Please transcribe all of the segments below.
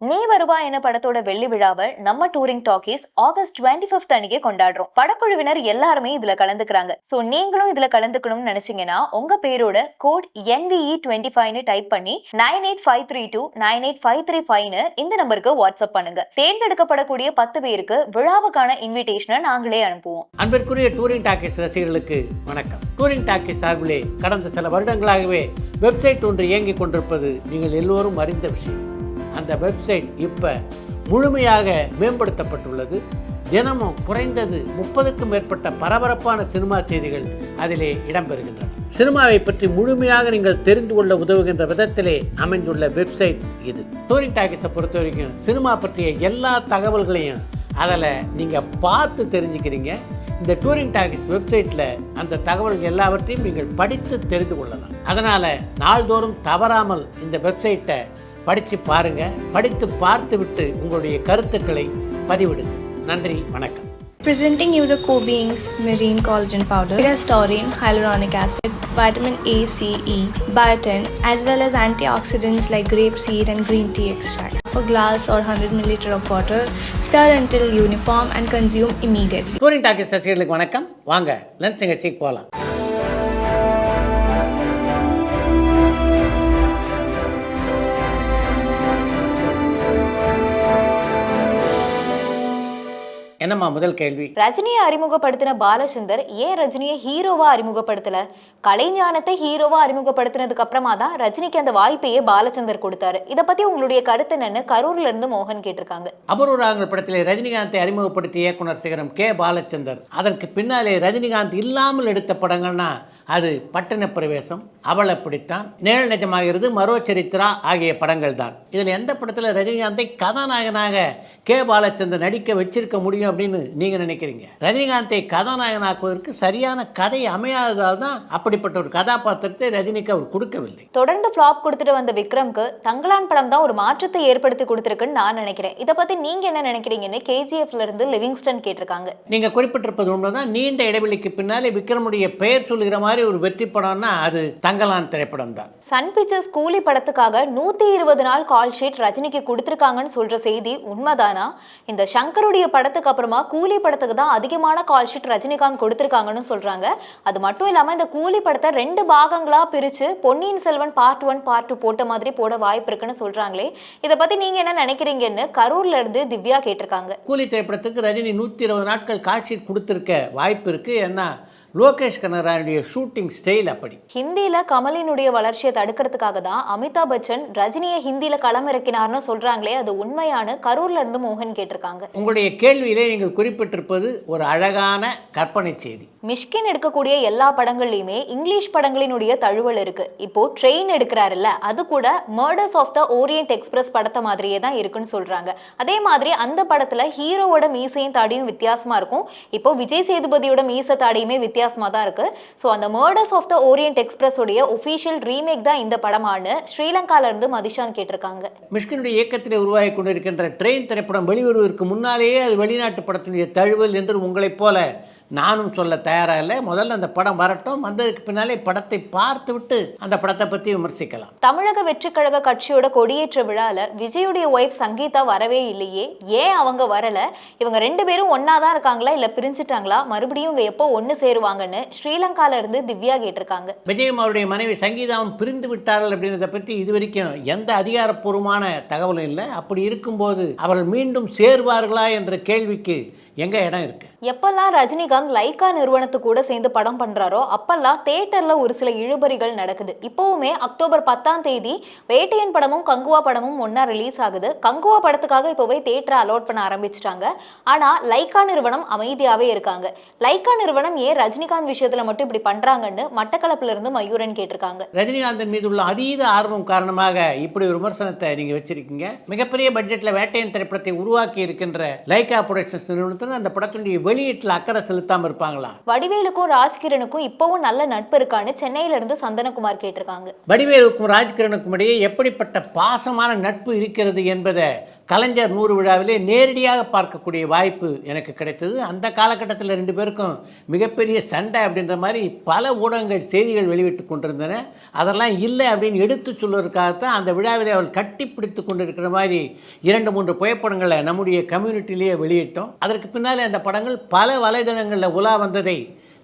நீ வருவா என படத்தோட வெள்ளி விழாவை நம்ம டூரிங் டாக்கீஸ் ஆகஸ்ட் 25th அன்னைக்கு கொண்டாடுறோம். படக்குழுவினர் எல்லாருமே இதுல கலந்துக்கிறாங்க. சோ நீங்களும் இதுல கலந்துக்கணும்னு நினைச்சீங்கன்னா உங்க பேரோட கோட் NVE25 டைப் பண்ணி 9853298535 இந்த நம்பருக்கு வாட்ஸ்அப் பண்ணுங்க. தேர்ந்தெடுக்கப்படக்கூடிய 10 பேருக்கு விழாவுக்கான இன்விடேஷனை நாங்களே அனுப்புவோம். அன்பிற்குரிய டூரிங் டாக்கீஸ் ரசிகர்களுக்கு வணக்கம். டூரிங் டாக்கீஸ் சார்பிலே கடந்த சில வருடங்களாகவே வெப்சைட் ஒன்று இயங்கிக் கொண்டிருப்பது நீங்கள் எல்லோரும் அறிந்த விஷயம். அந்த வெப்சைட் இப்போ முழுமையாக மேம்படுத்தப்பட்டுள்ளது. தினமும் குறைந்தது 30க்கும் மேற்பட்ட பரபரப்பான சினிமா செய்திகள் அதிலே இடம்பெறுகின்றன. சினிமாவை பற்றி முழுமையாக நீங்கள் தெரிந்து கொள்ள உதவுகின்ற விதத்திலே அமைந்துள்ள வெப்சைட் இது. டூரிங் டாக்கீஸை பொறுத்த வரைக்கும் சினிமா பற்றிய எல்லா தகவல்களையும் அதில் நீங்கள் பார்த்து தெரிஞ்சுக்கிறீங்க. இந்த டூரிங் டாக்கீஸ் வெப்சைட்டில் அந்த தகவல்கள் எல்லாவற்றையும் நீங்கள் படித்து தெரிந்து கொள்ளலாம். அதனால் நாள்தோறும் தவறாமல் இந்த வெப்சைட்டை படித்து பாருங்கள். படித்து பார்த்துவிட்டு உங்களுடைய கருத்துக்களை பதிவிடுங்க. நன்றி, வணக்கம். Presenting you the Co-Beings Marine Collagen Powder. It has taurine, hyaluronic acid, vitamin A, C, E, biotin, as well as antioxidants like grape seed and green tea extracts. For glass or 100 ml of water, stir until uniform and consume immediately. Touring talkies ரசிகர்களுக்கு வணக்கம். வாங்க lunch நிகழ்ச்சிக்கு போகலாம். என்னம்மா முதல் கேள்வி? ரஜினியை அறிமுகப்படுத்தின பாலச்சந்தர் ஏன் ரஜினியை ஹீரோவா அறிமுகப்படுத்தல? கலைஞானத்தை ஹீரோவா அறிமுகப்படுத்தினதுக்கு அப்புறமா தான் ரஜினிக்கு அந்த வாய்ப்பையே பாலச்சந்தர் கொடுத்தாரு. இதை பத்தி உங்களுடைய கருத்து என்னன்னு கரூர்ல இருந்து மோகன் கேட்டிருக்காங்க. அபூர்வராகங்கள் படத்திலே ரஜினிகாந்தை அறிமுகப்படுத்திய இயக்குனர் சிகரம் கே பாலச்சந்தர். அதற்கு பின்னாலே ரஜினிகாந்த் இல்லாமல் எடுத்த படங்கள்னா அது பட்டண பிரவேசம், அவளை பிடித்தான், நிழல் நிஜமாகிறது, மரோ சரித்திரா ஆகிய படங்கள் தான். இதில் எந்த படத்தில் ரஜினிகாந்தை கதாநாயகனாக கே பாலச்சந்தர் நடிக்க வச்சிருக்க முடியும் அப்படின்னு நீங்கள் நினைக்கிறீங்க? ரஜினிகாந்தை கதாநாயகனாக்குவதற்கு சரியான கதை அமையாததால் தான் அப்படிப்பட்ட ஒரு கதாபாத்திரத்தை ரஜினிக்கு அவர் கொடுக்கவில்லை. தொடர்ந்து ஃப்ளாப் கொடுத்துட்டு வந்த விக்ரம்க்கு தங்கலான் படம் தான் ஒரு மாற்றத்தை ஏற்படுத்தி கொடுத்துருக்குன்னு நான் நினைக்கிறேன். இதை பற்றி நீங்கள் என்ன நினைக்கிறீங்கன்னு KGFல இருந்து லிவிங்ஸ்டன் கேட்டிருக்காங்க. நீங்கள் குறிப்பிட்டிருப்பது உண்மைதான். நீண்ட இடைவெளிக்கு பின்னாலே விக்ரமுடைய பெயர் சொல்லுகிற மாதிரி ஒரு வெற்றி படம்னா அது தங்கலான் திரைப்படம் தான். சன் பிக்சர்ஸ் கூலி படத்துக்காக 120 நாள் கால் ஷீட் ரஜினிக்கு கொடுத்திருக்காங்கன்னு சொல்ற செய்தி உண்மைதானா? இந்த சங்கருடைய படத்துக்கு அப்புறமா கூலி படத்துக்கு தான் அதிகமான கால் ஷீட் ரஜினிகாந்த் கொடுத்திருக்காங்கன்னு சொல்றாங்க. அது மட்டும் இல்லாம இந்த கூலி படத்தை 2 பாகங்களா பிரிச்சு பொன்னியின் செல்வன் பார்ட் 1 பார்ட் 2 போட்ட மாதிரி போட வாய்ப்பு இருக்குன்னு சொல்றாங்களே, இதை பத்தி நீங்க என்ன நினைக்கிறீங்கன்னு கரூர்ல இருந்து திவ்யா கேட்டிருக்காங்க. கூலி திரைப்படத்துக்கு ரஜினி 120 நாட்கள் கால் ஷீட் கொடுத்திருக்க வாய்ப்பு இருக்கு. ஏன்னா லோகேஷ் கனகராஜனுடைய ஷூட்டிங் ஸ்டைல் அப்படி. ஹிந்தியில கமலினுடைய வளர்ச்சியை தடுக்கிறதுக்காக தான் அமிதாப் பச்சன் ரஜினியை ஹிந்தியில களமிறக்கினார்னு சொல்றாங்களே, அது உண்மையான? கரூர்ல இருந்து மோகன் கேட்டிருக்காங்க. உங்களுடைய கேள்வியிலே நீங்கள் குறிப்பிட்டிருப்பது ஒரு அழகான கற்பனை செய்தி. மிஷ்கின் எடுக்கக்கூடிய எல்லா படங்கள்லையுமே இங்கிலீஷ் படங்களினுடைய தழுவல் இருக்கு. இப்போ ட்ரெயின் எடுக்கிறாருல்ல, அது கூட murders of the Orient Express படத்தை மாதிரியே தான் இருக்குன்னு சொல்றாங்க. அதே மாதிரி அந்த படத்துல ஹீரோவோட மீசையும் தாடியும் வித்தியாசமா இருக்கும். இப்போ விஜய் சேதுபதியோட மீசை தாடியுமே வித்தியாசமா தான் இருக்கு. ஸோ அந்த murders of the Orient Express உடைய ஒஃபிஷியல் ரீமேக் தான் இந்த படமானு ஸ்ரீலங்கால இருந்து மதிஷாந்த் கேட்டிருக்காங்க. மிஷ்கினுடைய இயக்கத்திலே உருவாகி கொண்டிருக்கின்ற ட்ரெயின் திரைப்படம் வெளிவருவதற்கு முன்னாலேயே அது வெளிநாட்டு படத்தினுடைய தழுவல் என்று உங்களைப் போல நானும் சொல்ல தயாராக இல்லை. முதல்ல அந்த படம் வரட்டும், வந்ததுக்கு பின்னாலே படத்தை பார்த்து விட்டு அந்த படத்தை பற்றி விமர்சிக்கலாம். தமிழக வெற்றி கழக கட்சியோட கொடியேற்ற விழால விஜயுடைய ஒய்ஃப் சங்கீதா வரவே இல்லையே, ஏன் அவங்க வரல? இவங்க 2 பேரும் ஒன்னா தான் இருக்காங்களா இல்ல பிரிஞ்சுட்டாங்களா? மறுபடியும் இவங்க எப்போ ஒன்னு சேருவாங்கன்னு ஸ்ரீலங்கால இருந்து திவ்யா கேட்டிருக்காங்க. விஜயும் அவருடைய மனைவி சங்கீதாவும் பிரிந்து விட்டார்கள் அப்படின்றத பற்றி இதுவரைக்கும் எந்த அதிகாரப்பூர்வமான தகவலும் இல்லை. அப்படி இருக்கும்போது அவர்கள் மீண்டும் சேருவார்களா என்ற கேள்விக்கு எங்க இடம் இருக்கு? எப்பெல்லாம் ரஜினிகாந்த் லைக்கா நிறுவனத்து கூட சேர்ந்து படம் பண்றாரோ அப்பெல்லாம் தியேட்டர்ல ஒரு சில இழுபறிகள் நடக்குது. இப்பவுமே அக்டோபர் 10ஆம் தேதி வேட்டையன் படமும் கங்குவா படமும் ஒன்னா ரிலீஸ் ஆகுது. கங்குவா படத்துக்காக இப்போவே தியேட்டரை அலோட் பண்ண ஆரம்பிச்சிட்டாங்க. ஆனா லைக்கா நிறுவனம் அமைதியாவே இருக்காங்க. லைக்கா நிறுவனம் ஏன் ரஜினிகாந்த் விஷயத்துல மட்டும் இப்படி பண்றாங்கன்னு மட்டக்களப்புல இருந்து மயூரன் கேட்டிருக்காங்க. ரஜினிகாந்தன் மீது உள்ள அதீத ஆர்வம் காரணமாக இப்படி ஒரு விமர்சனத்தை நீங்க வச்சிருக்கீங்க. மிகப்பெரிய பட்ஜெட்ல வேட்டையன் திரைப்படத்தை உருவாக்கி இருக்கின்ற லைக்கா புரொடக்ஷன்ஸ் நிறுவனத்தில் அந்த படத்தினுடைய வெளியீட்டில் அக்கறை செலுத்தாம இருப்பாங்களா? வடிவேலுக்கும் ராஜ்கிரனுக்கும் இப்பவும் நல்ல நட்பு இருக்கான்னு சென்னையில இருந்து சந்தனகுமார் கேட்டிருக்காங்க. வடிவேலுக்கும் ராஜ்கிரனுக்கும் இடையே எப்படிப்பட்ட பாசமான நட்பு இருக்கிறது என்பதை கலைஞர் 100 விழாவிலே நேரடியாக பார்க்கக்கூடிய வாய்ப்பு எனக்கு கிடைத்தது. அந்த காலகட்டத்தில் 2 பேருக்கும் மிகப்பெரிய சண்டை அப்படின்ற மாதிரி பல ஊடகங்கள் செய்திகள் வெளியிட்டு கொண்டிருந்தன. அதெல்லாம் இல்லை அப்படின்னு எடுத்து சொல்வதற்காகத்தான் அந்த விழாவிலே அவள் கட்டிப்பிடித்து கொண்டிருக்கிற மாதிரி 2-3 புகைப்படங்களை நம்முடைய கம்யூனிட்டிலேயே வெளியிட்டோம். அதற்கு பின்னாலே அந்த படங்கள் பல வலைதளங்களில் உலா வந்ததை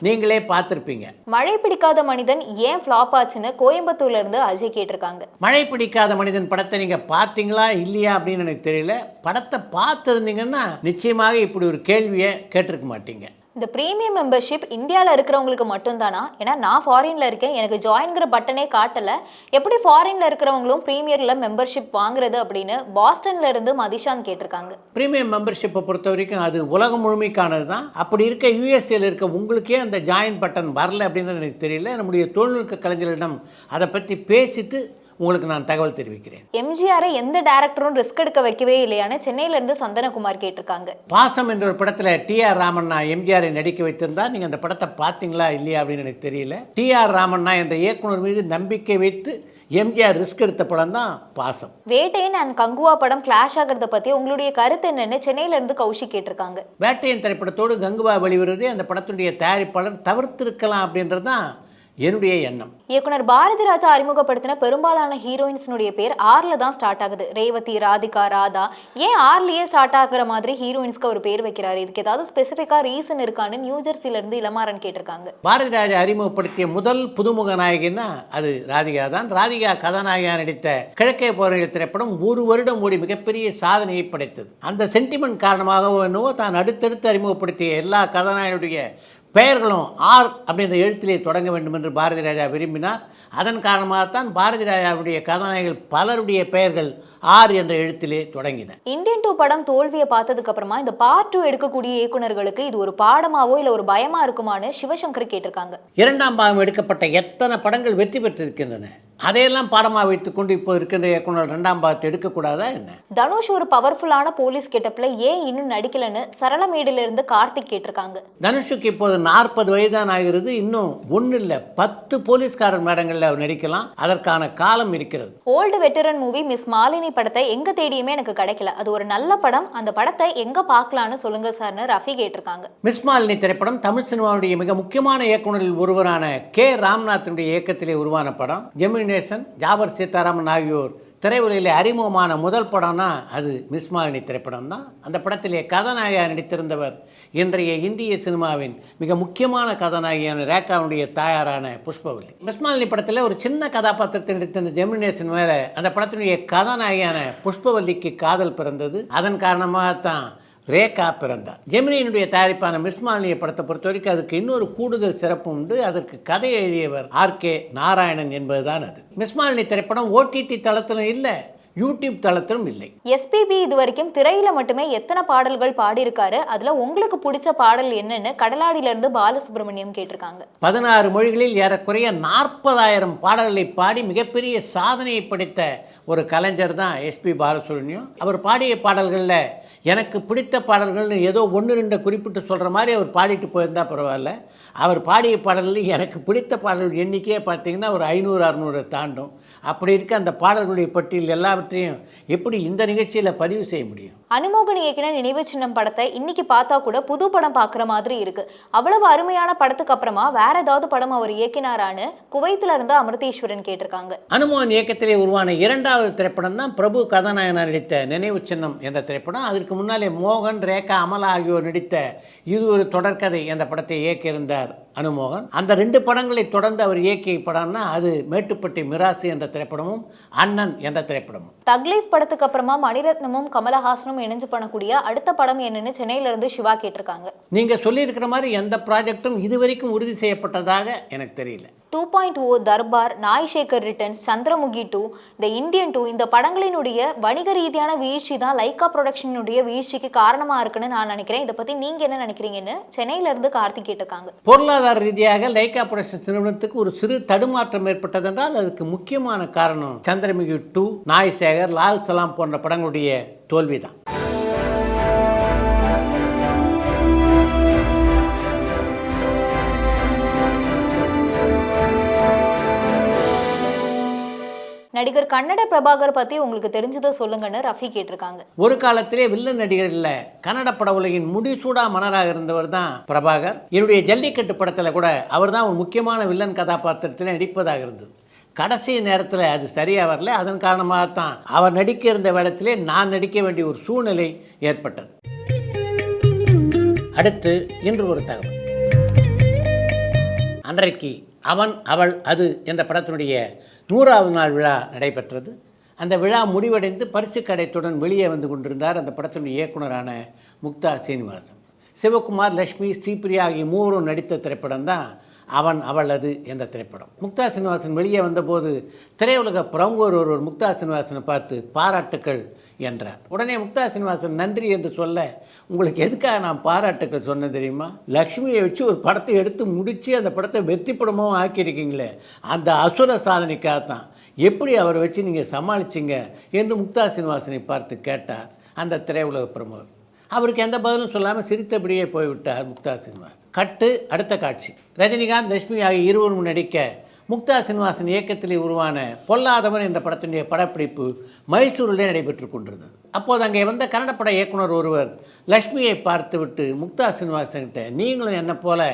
நீங்களே பார்த்துருப்பீங்க. மழை பிடிக்காத மனிதன் ஏன் ஃப்ளாப் ஆச்சுன்னு கோயம்புத்தூர்ல இருந்து அஜய் கேட்டிருக்காங்க. மழை பிடிக்காத மனிதன் படத்தை நீங்கள் பார்த்தீங்களா இல்லையா அப்படின்னு எனக்கு தெரியல. படத்தை பார்த்துருந்தீங்கன்னா நிச்சயமாக இப்படி ஒரு கேள்வியை கேட்டிருக்க மாட்டீங்க. இந்த ப்ரீமியம் மெம்பர்ஷிப் இந்தியாவில் இருக்கிறவங்களுக்கு மட்டும்தானா? ஏன்னா நான் ஃபாரினில் இருக்கேன், எனக்கு ஜாயின்கிற பட்டனே காட்டலை. எப்படி ஃபாரினில் இருக்கிறவங்களும் ப்ரீமியரில் மெம்பர்ஷிப் வாங்குறது அப்படின்னு பாஸ்டன்ல இருந்து மதிஷாந்த் கேட்டிருக்காங்க. ப்ரீமியம் மெம்பர்ஷிப்பை பொறுத்த வரைக்கும் அது உலகம் முழுமைக்கானது தான். அப்படி இருக்க யூஎஸ்ஏல இருக்க உங்களுக்கே அந்த ஜாயின் பட்டன் வரல அப்படின்னு எனக்கு தெரியல. நம்முடைய தொழில்நுட்ப கலைஞர்களிடம் அதை பற்றி பேசிட்டு உங்களுக்கு நான் தகவல் தெரிவிக்கிறேன். எம்ஜிஆரை எந்த டைரக்டரும் ரிஸ்க் எடுக்க வைக்கவே இல்லையான்னு சென்னையில இருந்து சந்தனகுமார் கேட்டிருக்காங்க. பாசம் என்ற ஒரு படத்தில் டிஆர் ராமண்ணா எம்ஜிஆரை நடிக்க வைத்திருந்தா நீங்கள் அந்த படத்தை பார்த்தீங்களா இல்லையா அப்படின்னு எனக்கு தெரியல. டிஆர் ராமண்ணா என்ற இயக்குனர் மீது நம்பிக்கை வைத்து எம்ஜிஆர் ரிஸ்க் எடுத்த படம் தான் பாசம். வேட்டையன் அண்ட் கங்குவா படம் கிளாஷ் ஆகிறத பத்தி உங்களுடைய கருத்து என்னன்னு சென்னையில இருந்து கௌஷிக் கேட்டிருக்காங்க. வேட்டையன் திரைப்படத்தோடு கங்குவா வெளிவருவதை அந்த படத்துடைய தயாரிப்பாளர் தவிர்த்திருக்கலாம் அப்படின்றது தான் என்னுடைய எண்ணம். இயக்குனர் பாரதி ராஜா அறிமுகப்படுத்தின பெரும்பாலான ஹீரோயின்ஸ்னுடைய பேர் ஆர்ல தான் ஸ்டார்ட் ஆகுது. ரேவதி, ராதிகா, ராதா. ஏன் ஆர்லயே ஸ்டார்ட் ஆகுற மாதிரி ஹீரோயின்ஸ்க்கு ஒரு பேர் வைக்கிறாரு? இதுக்கு ஏதாவது ஸ்பெசிஃபிக்கா ரீசன் இருக்கான்னு நியூஜெர்சில இருந்து இளமாறன் கேட்டிருக்காங்க. பாரதி ராஜா அறிமுகப்படுத்திய முதல் புதுமுக நாயகின்னா அது ராதிகா தான். ராதிகா கதாநாயகியா நடித்த கிழக்கே போகிற திரைப்படம் 1 வருடம் ஓடி மிகப்பெரிய சாதனையை படைத்தது. அந்த சென்டிமெண்ட் காரணமாகவோ என்னவோ தான் அடுத்தடுத்து அறிமுகப்படுத்திய எல்லா கதாநாயகனுடைய பெயர்களும் ஆர் அப்படின்ற எழுத்திலே தொடங்க வேண்டும் என்று பாரதி ராஜா விரும்பினார். அதன் காரணமாகத்தான் பாரதி ராஜாவுடைய கதாநாயகர்கள் பலருடைய பெயர்கள் ஆர் என்ற எழுத்திலே தொடங்கின. இந்தியன் 2 படம் தோல்வியை பார்த்ததுக்கு அப்புறமா இந்த பார்ட் 2 எடுக்கக்கூடிய இயக்குனர்களுக்கு இது ஒரு பாடமாவோ இல்லை ஒரு பயமா இருக்குமான்னு சிவசங்கர் கேட்டிருக்காங்க. 2ஆம் பாகம் எடுக்கப்பட்ட எத்தனை படங்கள் வெற்றி பெற்றிருக்கின்றன? அதையெல்லாம் பாடமாக வைத்துக்கொண்டு இப்போ இருக்கின்ற இயக்குனர் 2ஆம் பாகத்தை எடுக்கக்கூடாதா என்ன? தனுஷ் ஒரு பவர்ஃபுல்லான போலீஸ் கெட்டப்ல ஏன் இன்னும் நடிக்கலன்னு சரளமேடுல இருந்து கார்த்திக் கேட்டிருக்காங்க. தனுஷுக்கு இப்போது 40 வயதான் ஆகிறது. இன்னும் 1 இல்லை 10 போலீஸ்காரர் மேடங்களில் அவர் நடிக்கலாம். அதற்கான காலம் இருக்கிறது. Old veteran movie miss Malini படத்தை எங்க தேடியுமே எனக்கு கிடைக்கல. அது ஒரு நல்ல படம், அந்த படத்தை எங்க பார்க்கலான்னு சொல்லுங்க சார்னு ரஃபி கேட்டிருக்காங்க. மிஸ் மாலினி திரைப்படம் தமிழ் சினிமாவுடைய மிக முக்கியமான இயக்குநரில் ஒருவரான கே ராம்நாத்தினுடைய இயக்கத்திலே உருவான படம். ஜெமினி நேசன், ஜாபர் சீதாராமன் ஆகியோர் திரையுலகிலே அறிமுகமான முதல் படம்னா அது மிஸ் மாலினி திரைப்படம் தான். அந்த படத்திலே கதாநாயகியாக நடித்திருந்தவர் இன்றைய இந்திய சினிமாவின் மிக முக்கியமான கதாநாயகியான ரேகாவுடைய தாயாரான புஷ்பவல்லி. மிஸ் மாலினி படத்தில் ஒரு சின்ன கதாபாத்திரத்தை நடித்த ஜெமினி நேசன் மேலே அந்த படத்தினுடைய கதாநாயகியான புஷ்பவல்லிக்கு காதல் பிறந்தது. அதன் காரணமாகத்தான் ரேகா பிறந்தார். ஜெமினியினுடைய தயாரிப்பான மிஸ் மாலினியை படத்தை பொறுத்த வரைக்கும் அதுக்கு இன்னொரு கூடுதல் சிறப்பு உண்டு. அதற்கு கதை எழுதியவர் ஆர்.கே. நாராயணன் என்பதுதான் அது. மிஸ் மாலினி திரைப்படம் ஓடிடி தளத்திலும் இல்லை, யூடியூப் தளத்திலும் இல்லை. எஸ்பிபி இது வரைக்கும் திரையில மட்டுமே எத்தனை பாடல்கள் பாடியிருக்காரு? அதுல உங்களுக்கு பிடிச்ச பாடல் என்னன்னு கடலாடியில இருந்து பாலசுப்ரமணியம் கேட்டிருக்காங்க. 16 மொழிகளில் ஏறக்குறைய 40,000 பாடல்களை பாடி மிகப்பெரிய சாதனையை படைத்த ஒரு கலைஞர் தான் எஸ்பி பாலசுப்ரமணியம். அவர் பாடிய பாடல்களில் எனக்கு பிடித்த பாடல்கள்னு ஏதோ 1-2 குறிப்பிட்டு சொல்கிற மாதிரி அவர் பாடிட்டு போயிருந்தால் பரவாயில்ல. அவர் பாடிய பாடல்கள் எனக்கு பிடித்த பாடல்கள் எண்ணிக்கையே பார்த்தீங்கன்னா ஒரு 500-600 தாண்டும். அப்படி இருக்க அந்த பாடல்களுடைய பட்டியல் எல்லாவற்றையும் எப்படி இந்த நிகழ்ச்சியில் பதிவு செய்ய முடியும்? அனுமோகன் இயக்கின நினைவு சின்னம் படத்தை இன்னைக்கு பார்த்தா கூட புது படம் பார்க்குற மாதிரி இருக்கு. அவ்வளவு அருமையான படத்துக்கு அப்புறமா வேற ஏதாவது படம் அவர் இயக்கினாரான்னு குவைத்துல இருந்து அமிர்தேஸ்வரன் கேட்டிருக்காங்க. அனுமோகன் இயக்கத்திலே உருவான 2வது திரைப்படம் தான் பிரபு கதாநாயகனாக நடித்த நினைவு சின்னம் என்ற திரைப்படம். அதற்கு முன்னாலே மோகன், ரேகா, அமலா ஆகியோர் நடித்த இது ஒரு தொடர்கதை என்ற படத்தை இயக்கியிருந்தார் அனுமோகன். அந்த 2 படங்களை தொடர்ந்து அவர் இயக்கிய படம்னா அது மேட்டுப்பட்டி மிராசு என்ற திரைப்படமும் அண்ணன் என்ற திரைப்படமும். தக்லீஃப் படத்துக்கு அப்புறமா மணிரத்னமும் கமலஹாசனும் இணைஞ்சு பண்ணக்கூடிய அடுத்த படம் என்னன்னு சென்னையில இருந்து சிவா கேட்டிருக்காங்க. நீங்க சொல்லியிருக்கிற மாதிரி எந்த ப்ராஜெக்டும் இதுவரைக்கும் உறுதி செய்யப்பட்டதாக எனக்கு தெரியல. 2.0, தர்பார், நாய் சேகர் ரிட்டர்ன்ஸ், சந்திரமுகி 2, இந்த இந்தியன் 2 இந்த படங்களினுடைய வணிக ரீதியான வீழ்ச்சி தான் லைக்கா ப்ரொடக்ஷனுடைய வீழ்ச்சிக்கு காரணமா இருக்குன்னு நான் நினைக்கிறேன். இதை பத்தி நீங்க என்ன நினைக்கிறீங்கன்னு சென்னையில இருந்து கார்த்திக் கேட்டிருக்காங்க. பொருளாதார ரீதியாக லைக்கா ப்ரொடக்ஷன்ஸ் நிறுவனத்துக்கு ஒரு சிறு தடுமாற்றம் ஏற்பட்டதென்றால் அதுக்கு முக்கியமான காரணம் சந்திரமுகி 2, நாய் சேகர், லால் சலாம் போன்ற படங்களுடைய தோல்விதான். நடிகர் கன்னட பிரபாகர் பத்தி உங்களுக்கு தெரிஞ்சதை சொல்லுங்கன்னு ரஃபி கேட்டிருக்காங்க. ஒரு காலத்திலே வில்லன் நடிகர்ல கன்னட பட உலகின் முடிசூடா மன்னராக இருந்தவர் தான் பிரபாகர். என்னுடைய ஜல்லிக்கட்டு படத்தில் கூட அவர் தான் ஒரு முக்கியமான வில்லன் கதாபாத்திரத்தில் நடிப்பதாக இருந்தது. கடைசி நேரத்தில் அது சரியாக வரல. அதன் காரணமாகத்தான் அவர் நடிக்க இருந்த வேடத்திலே நான் நடிக்க வேண்டிய ஒரு சூழ்நிலை ஏற்பட்டது. அடுத்து இன்று ஒரு தகவல். அன்றைக்கு அவன் அவள் அது என்ற படத்தினுடைய 100வது நாள் விழா நடைபெற்றது. அந்த விழா முடிவடைந்து பரிசு கடைத்துடன் வெளியே வந்து கொண்டிருந்தார் அந்த படத்தினுடைய இயக்குனரான முக்தா சீனிவாசன். சிவகுமார், லட்சுமி, ஸ்ரீபிரியா ஆகிய மூவரும் நடித்த திரைப்படம் தான் அவன் அவள் அது என்ற திரைப்படம். முக்தா சீனிவாசன் வெளியே வந்தபோது திரையுலக பிரமுகர் ஒருவர் முக்தா சீனிவாசனை பார்த்து பாராட்டுக்கள் என்றார். உடனே முக்தா சீனிவாசன் நன்றி என்று சொல்ல, உங்களுக்கு எதுக்காக நான் பாராட்டுக்கள் சொன்னேன் தெரியுமா? லக்ஷ்மியை வச்சு ஒரு படத்தை எடுத்து முடித்து அந்த படத்தை வெற்றி படமாகவும் ஆக்கியிருக்கீங்களே, அந்த அசுர சாதனைக்காகத்தான். எப்படி அவரை வச்சு நீங்கள் சமாளிச்சிங்க என்று முக்தா சீனிவாசனை பார்த்து கேட்டார் அந்த திரையுலக பிரமுகர். அவருக்கு எந்த பதிலும் சொல்லாமல் சிரித்தபடியே போய்விட்டார் முக்தா சீனிவாசன். கட்டு அடுத்த காட்சி. ரஜினிகாந்த், லட்சுமி ஆகிய இருவரும் நடிக்க முக்தா சீனிவாசன் இயக்கத்தில் உருவான பொல்லாதவன் என்ற படத்தினுடைய படப்பிடிப்பு மைசூரிலே நடைபெற்று கொண்டிருந்தது. அப்போது அங்கே வந்த கன்னட பட இயக்குனர் ஒருவர் லட்சுமியை பார்த்துவிட்டு முக்தா சீனிவாசன்கிட்ட, நீங்களும் என்ன போல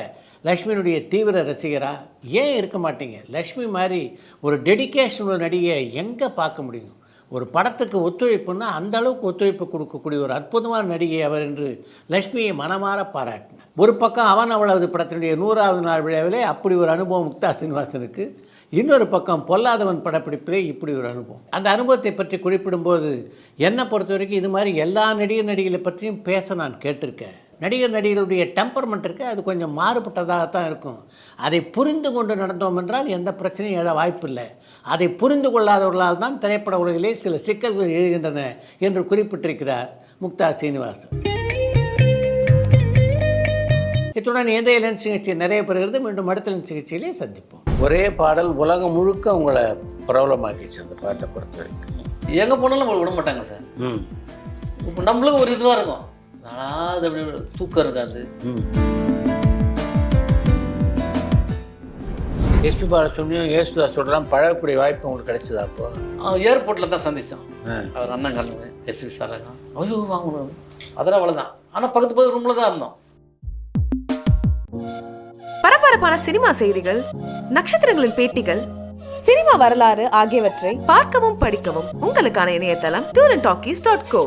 லக்ஷ்மியினுடைய தீவிர ரசிகரா? ஏன் இருக்க மாட்டீங்க? லக்ஷ்மி மாதிரி ஒரு டெடிக்கேஷன் ஒரு நடிகையை எங்கே பார்க்க முடியும்? ஒரு படத்துக்கு ஒத்துழைப்புன்னா அந்த அளவுக்கு ஒத்துழைப்பு கொடுக்கக்கூடிய ஒரு அற்புதமான நடிகை அவர் என்று லக்ஷ்மியை மனமாற பாராட்டினார். ஒரு பக்கம் அவன் அவளது படத்தினுடைய 100வது நாள் விழாவிலே அப்படி ஒரு அனுபவம் முக்தா சீனிவாசனுக்கு, இன்னொரு பக்கம் பொல்லாதவன் படப்பிடிப்பிலே இப்படி ஒரு அனுபவம். அந்த அனுபவத்தை பற்றி குறிப்பிடும்போது என்னை பொறுத்த வரைக்கும் இது மாதிரி எல்லா நடிகர்களை பற்றியும் பேச நான் கேட்டிருக்கேன். நடிகர்களுடைய டெம்பர்மெண்ட் இருக்குது, அது கொஞ்சம் மாறுபட்டதாகத்தான் இருக்கும். அதை புரிந்து கொண்டு நடந்தோம் என்றால் எந்த பிரச்சனையும் எழ வாய்ப்பில்லை. அதை புரிந்து கொள்ளாதவர்களால் தான் திரைப்பட உலகிலே சில சிக்கல்கள் எழுகின்றன என்று குறிப்பிட்டிருக்கிறார் முக்தா சீனிவாசன். இத்துடன் இன்றைய லென்ஸ் நிகழ்ச்சி நிறைய பெறுகிறது. மீண்டும் அடுத்த லென்ஸ் நிகழ்ச்சியிலே சந்திப்போம். ஒரே பாடல் உலகம் முழுக்க உங்களை பிரபலமாக்கிச்சு அந்த பாட்டை பொறுத்த வரைக்கும். எங்கே போனாலும் நம்மளை விட மாட்டாங்க சார். இப்போ நம்மளுக்கு ஒரு இதுவாக இருக்கும், அது அப்படி தூக்கம் இருக்காது. எஸ்பி பாலசுப்ரமணியம் ஏசுதாஸ் சொல்கிறான், பழகக்கூடிய வாய்ப்பு உங்களுக்கு கிடைச்சதா? அப்போ ஏர்போர்ட்டில் தான் சந்தித்தோம். அவர் அண்ணன் கலந்து எஸ்பி சாராங்க. ஐயோ வாங்கணும், அதெல்லாம் அவ்வளோதான். ஆனால் பக்கத்து ரூமில் தான் இருந்தோம். பரபரப்பான சினிமா செய்திகள், நட்சத்திரங்களின் பேட்டிகள், சினிமா வரலாறு ஆகியவற்றை பார்க்கவும் படிக்கவும் உங்களுக்கான இணையதளம் tourantalkies.co.